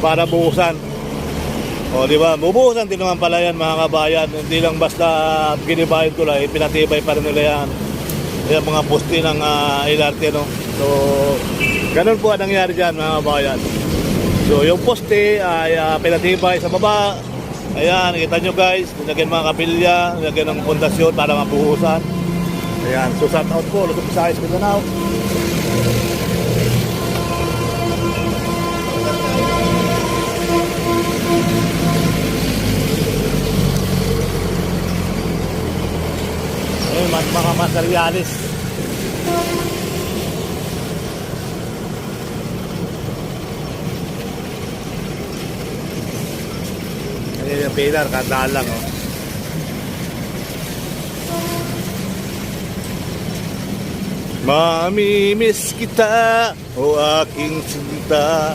para buhusan. O di ba? Bubuhusan din naman pala yan mga kabayan. Hindi lang basta ginibahin tulay, pinatibay pa rin nila yan. Yung mga poste ng LRT, no? So, ganun po ang nangyari dyan mga kabayan. So, yung poste ay pinatibay sa baba. Ayan, kita nyo guys, nilagyan mga kapilya, nilagyan ng pundasyon para mabuhusan. Ayan, so shout out po, Luzon, Visayas, Mindanao. Ayun, mga materialis. Ayan yung pilar, kandaan lang, oh. Mamimiss kita, o aking sinta.